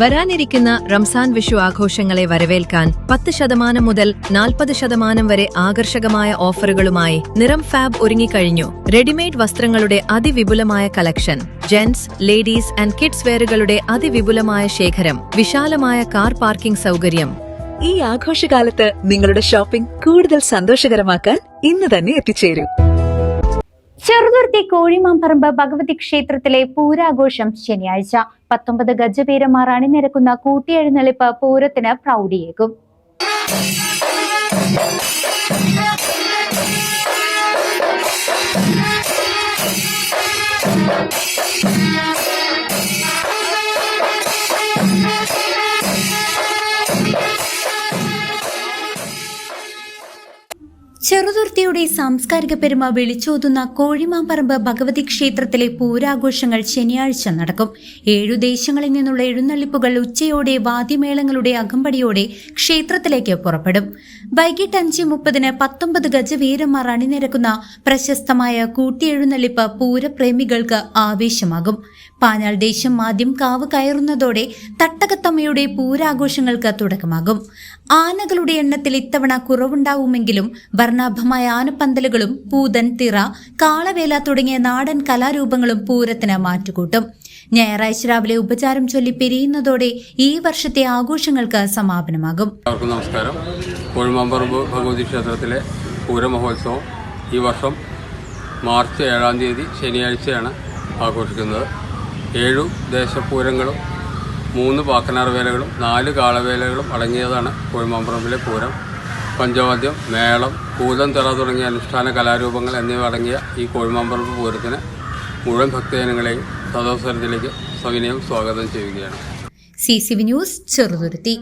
വരാനിരിക്കുന്ന റംസാൻ വിഷു ആഘോഷങ്ങളെ വരവേൽക്കാൻ 10% മുതൽ 40% വരെ ആകർഷകമായ ഓഫറുകളുമായി നിറം ഫാബ് ഒരുങ്ങിക്കഴിഞ്ഞു. റെഡിമെയ്ഡ് വസ്ത്രങ്ങളുടെ അതിവിപുലമായ collection, gents, ladies and kids വെയറുകളുടെ അതിവിപുലമായ ശേഖരം, വിശാലമായ കാർ പാർക്കിംഗ് സൗകര്യം. ഈ ആഘോഷകാലത്ത് നിങ്ങളുടെ ഷോപ്പിംഗ് കൂടുതൽ സന്തോഷകരമാക്കാൻ ഇന്ന് തന്നെ എത്തിച്ചേരൂ. ചെറുതുരുത്തി കോഴിമാമ്പറമ്പ് ഭഗവതി ക്ഷേത്രത്തിലെ പൂരാഘോഷം ശനിയാഴ്ച. 19 ഗജവീരന്മാർ അണിനിരക്കുന്ന കൂട്ടിയെഴുന്നള്ളിപ്പ് പൂരത്തിന് പ്രൗഢിയേകും. ചെറുതുരുത്തിയുടെ സാംസ്കാരിക പെരുമ വിളിച്ചോതുന്ന കോഴിമാമ്പറമ്പ് ഭഗവതി ക്ഷേത്രത്തിലെ പൂരാഘോഷങ്ങൾ ശനിയാഴ്ച നടക്കും. 7 ദേശങ്ങളിൽ നിന്നുള്ള എഴുന്നള്ളിപ്പുകൾ ഉച്ചയോടെ വാദ്യമേളങ്ങളുടെ അകമ്പടിയോടെ ക്ഷേത്രത്തിലേക്ക് പുറപ്പെടും. വൈകിട്ട് 5:30 19 ഗജവീരന്മാർ അണിനിരക്കുന്ന പ്രശസ്തമായ കൂട്ടിയെഴുന്നള്ളിപ്പ് പൂരപ്രേമികൾക്ക് ആവേശമാകും. പാഞ്ഞാൾ ദേശം ആദ്യം കാവ് കയറുന്നതോടെ തട്ടകത്തമ്മയുടെ പൂരാഘോഷങ്ങൾക്ക് തുടക്കമാകും. ആനകളുടെ എണ്ണത്തിൽ ഇത്തവണ കുറവുണ്ടാവുമെങ്കിലും വർണ്ണാഭമായ ആനപ്പന്തലുകളും പൂതൻ, തിറ, കാളവേല തുടങ്ങിയ നാടൻ കലാരൂപങ്ങളും പൂരത്തിന് മാറ്റുകൂട്ടും. ഞായറാഴ്ച രാവിലെ ഉപചാരം ചൊല്ലി പിരിയുന്നതോടെ ഈ വർഷത്തെ ആഘോഷങ്ങൾക്ക് സമാപനമാകും. നമസ്കാരം. കോഴിമാമ്പറമ്പ് ഭഗവതി ക്ഷേത്രത്തിലെ പൂരമഹോത്സവം ഈ വർഷം മാർച്ച് 7-ാം തീയതി ശനിയാഴ്ചയാണ് ആഘോഷിക്കുന്നത്. 7 ദേശപൂരങ്ങളും 3 പാക്കനാർ വേലകളും 4 കാളവേലകളും അടങ്ങിയതാണ് കോഴിമാമ്പറമ്പിലെ പൂരം. പഞ്ചവാദ്യം, മേളം, പൂതൻ, തിറ തുടങ്ങിയ അനുഷ്ഠാന കലാരൂപങ്ങൾ എന്നിവ അടങ്ങിയ ഈ കോഴിമാമ്പറമ്പ് പൂരത്തിന് മുഴുവൻ ഭക്തജനങ്ങളെയും സദവസരത്തിലേക്ക് സവിനയം സ്വാഗതം ചെയ്യുകയാണ്. CCV news, Cheruthuruthy.